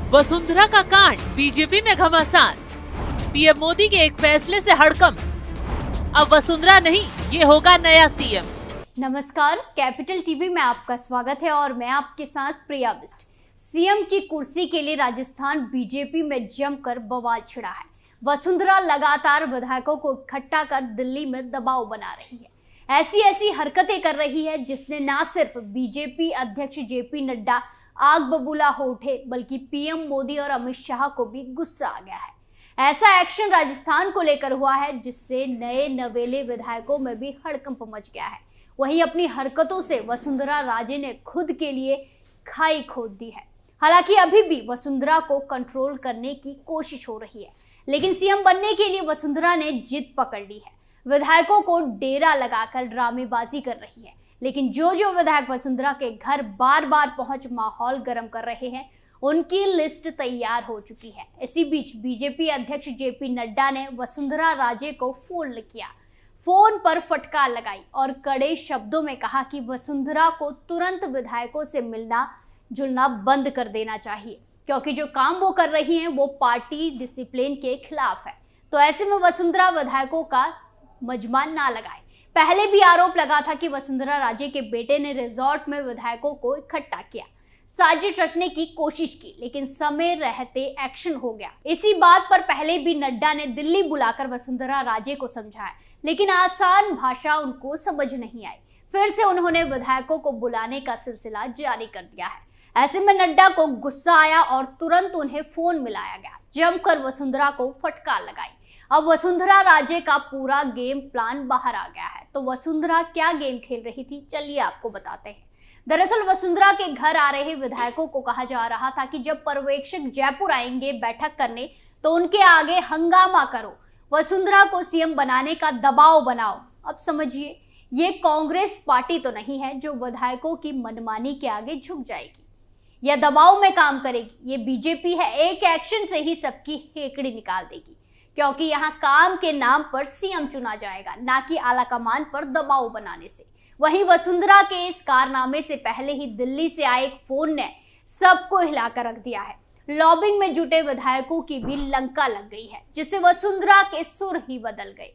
वसुंधरा का कांड, बीजेपी में घमासान। पीएम मोदी के एक फैसले से हड़कंप। अब वसुंधरा नहीं, ये होगा नया सीएम। नमस्कार, कैपिटल टीवी में आपका स्वागत है और मैं आपके साथ प्रिया बिष्ट। सीएम की कुर्सी के लिए राजस्थान बीजेपी में जमकर बवाल छिड़ा है। वसुंधरा लगातार विधायकों को इकट्ठा कर दिल्ली में दबाव बना रही है। ऐसी हरकतें कर रही है जिसने न सिर्फ बीजेपी अध्यक्ष जेपी नड्डा आग बबूला हो उठे, बल्कि पीएम मोदी और अमित शाह को भी गुस्सा आ गया है। ऐसा एक्शन राजस्थान को लेकर हुआ है जिससे नए नवेले विधायकों में भी हड़कंप मच गया है। वहीं अपनी हरकतों से वसुंधरा राजे ने खुद के लिए खाई खोद दी है। हालांकि अभी भी वसुंधरा को कंट्रोल करने की कोशिश हो रही है, लेकिन सीएम बनने के लिए वसुंधरा ने जिद पकड़ ली है। विधायकों को डेरा लगाकर ड्रामेबाजी कर रही है, लेकिन जो विधायक वसुंधरा के घर बार बार पहुंच माहौल गर्म कर रहे हैं, उनकी लिस्ट तैयार हो चुकी है। इसी बीच बीजेपी अध्यक्ष जेपी नड्डा ने वसुंधरा राजे को फोन किया, फोन पर फटकार लगाई और कड़े शब्दों में कहा कि वसुंधरा को तुरंत विधायकों से मिलना जुलना बंद कर देना चाहिए, क्योंकि जो काम वो कर रही हैं वो पार्टी डिसिप्लिन के खिलाफ है। तो ऐसे में वसुंधरा विधायकों का मजमा ना लगाए। पहले भी आरोप लगा था कि वसुंधरा राजे के बेटे ने रिजॉर्ट में विधायकों को इकट्ठा किया, साजिश रचने की कोशिश की, लेकिन समय रहते एक्शन हो गया। इसी बात पर पहले भी नड्डा ने दिल्ली बुलाकर वसुंधरा राजे को समझाया, लेकिन आसान भाषा उनको समझ नहीं आई। फिर से उन्होंने विधायकों को बुलाने का सिलसिला जारी कर दिया है। ऐसे में नड्डा को गुस्सा आया और तुरंत उन्हें फोन मिलाया गया, जमकर वसुंधरा को फटकार लगाई। अब वसुंधरा राजे का पूरा गेम प्लान बाहर आ गया है। तो वसुंधरा क्या गेम खेल रही थी, चलिए आपको बताते हैं। दरअसल वसुंधरा के घर आ रहे विधायकों को कहा जा रहा था कि जब पर्यवेक्षक जयपुर आएंगे बैठक करने तो उनके आगे हंगामा करो, वसुंधरा को सीएम बनाने का दबाव बनाओ। अब समझिए, ये कांग्रेस पार्टी तो नहीं है जो विधायकों की मनमानी के आगे झुक जाएगी या दबाव में काम करेगी। ये बीजेपी है, एक एक्शन से ही सबकी हेकड़ी निकाल देगी, क्योंकि यहाँ काम के नाम पर सीएम चुना जाएगा, ना कि आलाकमान पर दबाव बनाने से। वहीं वसुंधरा के इस कारनामे से पहले ही दिल्ली से आए एक फोन ने सबको हिलाकर रख दिया है। लॉबिंग में जुटे विधायकों की भी लंका लग गई है, जिससे वसुंधरा के सुर ही बदल गए।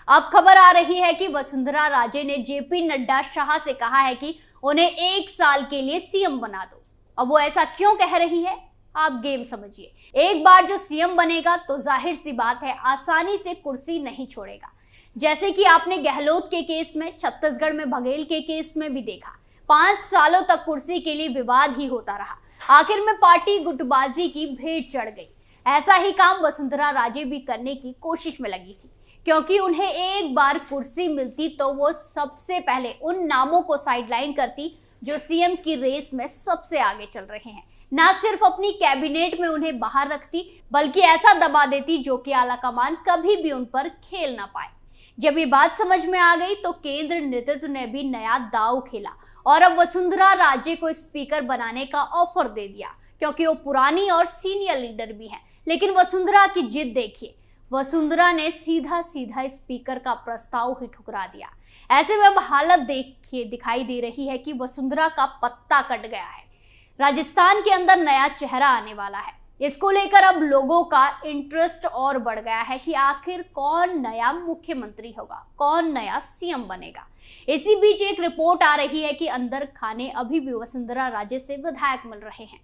अब खबर आ रही है कि वसुंधरा राजे ने जेपी नड्डा शाह से कहा है कि उन्हें 1 साल के लिए सीएम बना दो। अब वो ऐसा क्यों कह रही है, आप गेम समझिए। एक बार जो सीएम बनेगा तो जाहिर सी बात है आसानी से कुर्सी नहीं छोड़ेगा। जैसे कि आपने गहलोत के केस में, छत्तीसगढ़ में बघेल के केस में भी देखा, 5 सालों तक कुर्सी के लिए विवाद ही होता रहा। आखिर में पार्टी गुटबाजी की भेंट चढ़ गई। ऐसा ही काम वसुंधरा राजे भी करने की कोशिश में लगी थी, क्योंकि उन्हें एक बार कुर्सी मिलती तो वो सबसे पहले उन नामों को साइडलाइन करती जो सीएम की रेस में सबसे आगे चल रहे हैं। ना सिर्फ अपनी कैबिनेट में उन्हें बाहर रखती, बल्कि ऐसा दबा देती जो कि आलाकमान कभी भी उन पर खेल ना पाए। जब ये बात समझ में आ गई तो केंद्र नेतृत्व ने भी नया दांव खेला और अब वसुंधरा राजे को स्पीकर बनाने का ऑफर दे दिया, क्योंकि वो पुरानी और सीनियर लीडर भी हैं। लेकिन वसुंधरा की जिद देखिए, वसुंधरा ने सीधा स्पीकर का प्रस्ताव ही ठुकरा दिया। ऐसे में अब हालत देखिए दिखाई दे रही है कि वसुंधरा का पत्ता कट गया है। राजस्थान के अंदर नया चेहरा आने वाला है। इसको लेकर अब लोगों का इंटरेस्ट और बढ़ गया है कि आखिर कौन नया मुख्यमंत्री होगा, कौन नया सीएम बनेगा। इसी बीच एक रिपोर्ट आ रही है कि अंदर खाने अभी भी वसुंधरा राजे से विधायक मिल रहे हैं।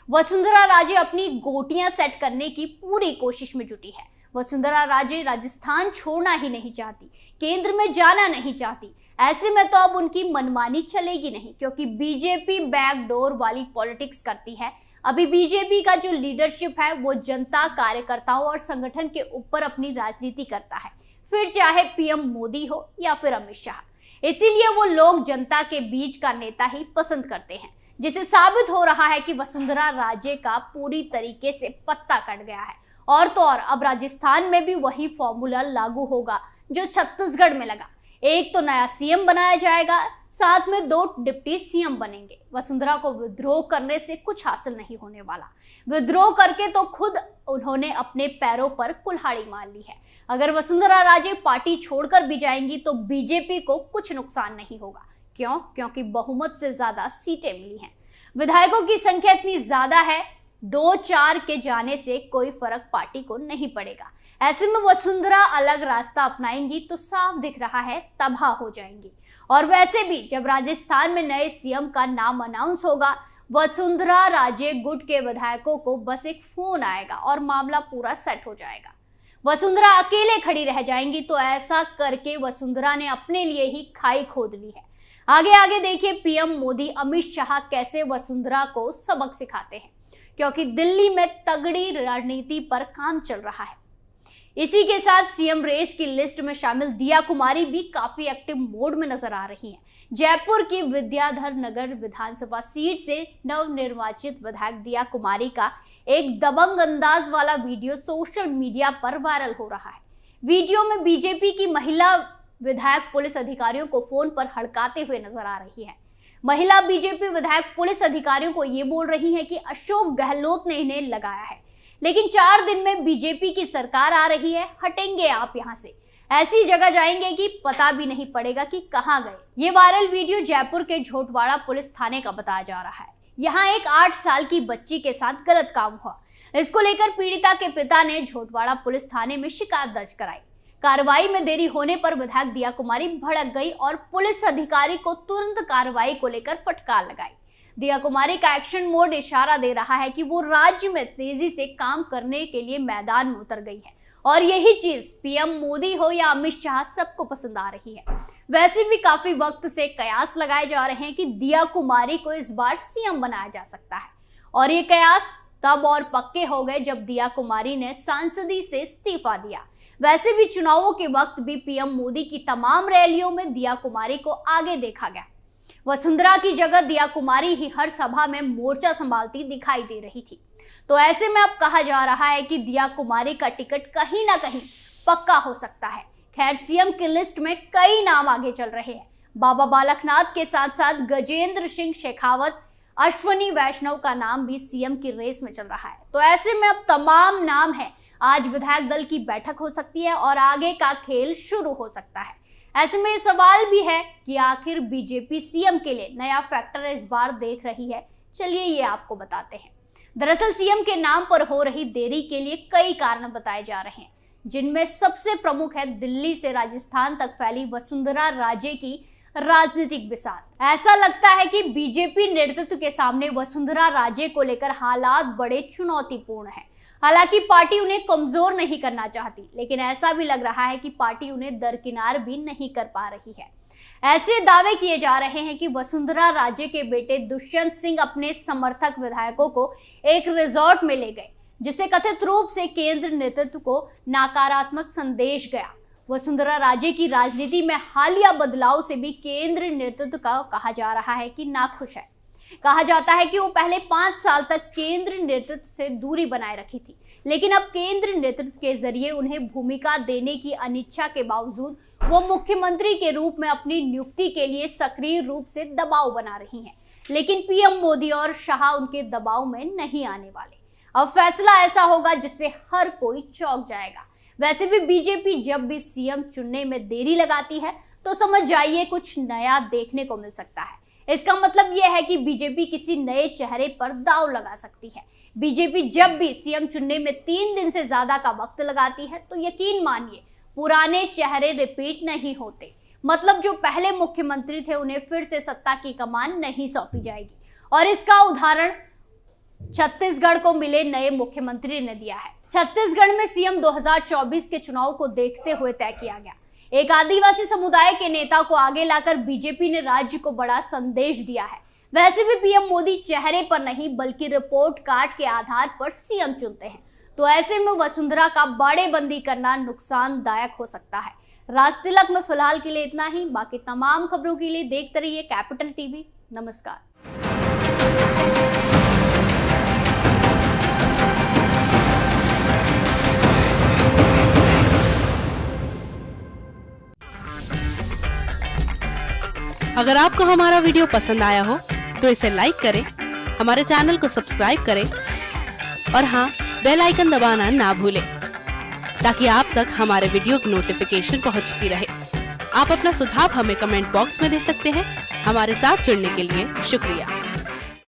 वसुंधरा राजे अपनी गोटियां सेट करने की पूरी कोशिश में जुटी है। वसुंधरा राजे राजस्थान छोड़ना ही नहीं चाहती, केंद्र में जाना नहीं चाहती। ऐसे में तो अब उनकी मनमानी चलेगी नहीं, क्योंकि बीजेपी बैकडोर वाली पॉलिटिक्स करती है। अभी बीजेपी का जो लीडरशिप है वो जनता, कार्यकर्ताओं और संगठन के ऊपर अपनी राजनीति करता है, फिर चाहे पीएम मोदी हो या फिर अमित शाह। इसीलिए वो लोग जनता के बीच का नेता ही पसंद करते हैं, जिसे साबित हो रहा है कि वसुंधरा राजे का पूरी तरीके से पत्ता कट गया है। और तो और अब राजस्थान में भी वही फॉर्मूला लागू होगा जो छत्तीसगढ़ में लगा। एक तो नया सीएम बनाया जाएगा, साथ में 2 डिप्टी सीएम बनेंगे। वसुंधरा को विद्रोह करने से कुछ हासिल नहीं होने वाला। विद्रोह करके तो खुद उन्होंने अपने पैरों पर कुल्हाड़ी मार ली है। अगर वसुंधरा राजे पार्टी छोड़कर भी जाएंगी तो बीजेपी को कुछ नुकसान नहीं होगा। क्यों? क्योंकि बहुमत से ज्यादा सीटें मिली हैं। विधायकों की संख्या इतनी ज्यादा है 2-4 के जाने से कोई फर्क पार्टी को नहीं पड़ेगा। ऐसे में वसुंधरा अलग रास्ता अपनाएंगी तो साफ दिख रहा है तबाह हो जाएंगी। और वैसे भी जब राजस्थान में नए सीएम का नाम अनाउंस होगा, वसुंधरा राजे गुट के विधायकों को बस एक फोन आएगा और मामला पूरा सेट हो जाएगा। वसुंधरा अकेले खड़ी रह जाएंगी। तो ऐसा करके वसुंधरा ने अपने लिए ही खाई खोद ली है। आगे आगे देखिए पीएम मोदी अमित शाह कैसे वसुंधरा को सबक सिखाते हैं, क्योंकि दिल्ली में तगड़ी रणनीति पर काम चल रहा है। इसी के साथ सीएम रेस की लिस्ट में शामिल दिया कुमारी भी काफी एक्टिव मोड में नजर आ रही हैं। जयपुर की विद्याधर नगर विधानसभा सीट से नवनिर्वाचित विधायक दिया कुमारी का एक दबंग अंदाज वाला वीडियो सोशल मीडिया पर वायरल हो रहा है। वीडियो में बीजेपी की महिला विधायक पुलिस अधिकारियों को फोन पर हड़काते हुए नजर आ रही है। महिला बीजेपी विधायक पुलिस अधिकारियों को ये बोल रही है कि अशोक गहलोत ने इन्हें लगाया है, लेकिन 4 दिन में बीजेपी की सरकार आ रही है, हटेंगे आप यहाँ से, ऐसी जगह जाएंगे कि पता भी नहीं पड़ेगा कि कहां गए। ये वायरल वीडियो जयपुर के झोटवाड़ा पुलिस थाने का बताया जा रहा है। यहाँ एक 8 साल की बच्ची के साथ गलत काम हुआ। इसको लेकर पीड़िता के पिता ने झोटवाड़ा पुलिस थाने में शिकायत दर्ज कराई। कार्रवाई में देरी होने पर विधायक दिया कुमारी भड़क गई और पुलिस अधिकारी को तुरंत कार्रवाई को लेकर फटकार लगाई। दिया कुमारी का एक्शन मोड इशारा दे रहा है कि वो राज्य में तेजी से काम करने के लिए मैदान में उतर गई है, और यही चीज पीएम मोदी हो या अमित शाह सबको पसंद आ रही है। वैसे भी काफी वक्त से कयास लगाए जा रहे हैं कि दिया कुमारी को इस बार सीएम बनाया जा सकता है, और ये कयास तब और पक्के हो गए जब दिया कुमारी ने सांसदी से इस्तीफा दिया। वैसे भी चुनावों के वक्त भी पीएम मोदी की तमाम रैलियों में दिया कुमारी को आगे देखा गया। वसुंधरा की जगह दिया कुमारी ही हर सभा में मोर्चा संभालती दिखाई दे रही थी। तो ऐसे में अब कहा जा रहा है कि दिया कुमारी का टिकट कहीं ना कहीं पक्का हो सकता है। खैर, सीएम की लिस्ट में कई नाम आगे चल रहे हैं। बाबा बालकनाथ के साथ साथ गजेंद्र सिंह शेखावत, अश्वनी वैष्णव का नाम भी सीएम की रेस में चल रहा है। तो ऐसे में अब तमाम नाम है। आज विधायक दल की बैठक हो सकती है और आगे का खेल शुरू हो सकता है। ऐसे में सवाल भी है कि आखिर बीजेपी सीएम के लिए नया फैक्टर इस बार देख रही है। चलिए ये आपको बताते हैं। दरअसल सीएम के नाम पर हो रही देरी के लिए कई कारण बताए जा रहे हैं, जिनमें सबसे प्रमुख है दिल्ली से राजस्थान तक फैली वसुंधरा राजे की राजनीतिक बिसात। ऐसा लगता है कि बीजेपी नेतृत्व के सामने वसुंधरा राजे को लेकर हालात बड़े चुनौतीपूर्ण हैं। हालांकि पार्टी उन्हें कमजोर नहीं करना चाहती, लेकिन ऐसा भी लग रहा है कि पार्टी उन्हें दरकिनार भी नहीं कर पा रही है। ऐसे दावे किए जा रहे हैं कि वसुंधरा राजे के बेटे दुष्यंत सिंह अपने समर्थक विधायकों को एक रिजॉर्ट में ले गए, जिसे कथित रूप से केंद्र नेतृत्व को नकारात्मक संदेश गया। वसुंधरा राजे की राजनीति में हालिया बदलाव से भी केंद्र नेतृत्व का कहा जा रहा है कि नाखुश है। कहा जाता है कि वो पहले 5 साल तक केंद्र नेतृत्व से दूरी बनाए रखी थी, लेकिन अब केंद्र नेतृत्व के जरिए उन्हें भूमिका देने की अनिच्छा के बावजूद वो मुख्यमंत्री के रूप में अपनी नियुक्ति के लिए सक्रिय रूप से दबाव बना रही हैं। लेकिन पीएम मोदी और शाह उनके दबाव में नहीं आने वाले। अब फैसला ऐसा होगा जिससे हर कोई चौंक जाएगा। वैसे भी बीजेपी जब भी सीएम चुनने में देरी लगाती है तो समझ जाइए कुछ नया देखने को मिल सकता है। इसका मतलब यह है कि बीजेपी किसी नए चेहरे पर दांव लगा सकती है। बीजेपी जब भी सीएम चुनने में 3 दिन से ज्यादा का वक्त लगाती है तो यकीन मानिए पुराने चेहरे रिपीट नहीं होते। मतलब जो पहले मुख्यमंत्री थे उन्हें फिर से सत्ता की कमान नहीं सौंपी जाएगी। और इसका उदाहरण छत्तीसगढ़ को मिले नए मुख्यमंत्री ने दिया है। छत्तीसगढ़ में सीएम 2024 के चुनाव को देखते हुए तय किया गया। एक आदिवासी समुदाय के नेता को आगे लाकर बीजेपी ने राज्य को बड़ा संदेश दिया है। वैसे भी पीएम मोदी चेहरे पर नहीं बल्कि रिपोर्ट कार्ड के आधार पर सीएम चुनते हैं। तो ऐसे में वसुंधरा का बाड़ेबंदी करना नुकसानदायक हो सकता है। राजतिलक में फिलहाल के लिए इतना ही। बाकी तमाम खबरों के लिए देखते रहिए कैपिटल टीवी। नमस्कार। अगर आपको हमारा वीडियो पसंद आया हो तो इसे लाइक करें, हमारे चैनल को सब्सक्राइब करें और हाँ, बेल आइकन दबाना ना भूलें ताकि आप तक हमारे वीडियो की नोटिफिकेशन पहुंचती रहे। आप अपना सुझाव हमें कमेंट बॉक्स में दे सकते हैं। हमारे साथ जुड़ने के लिए शुक्रिया।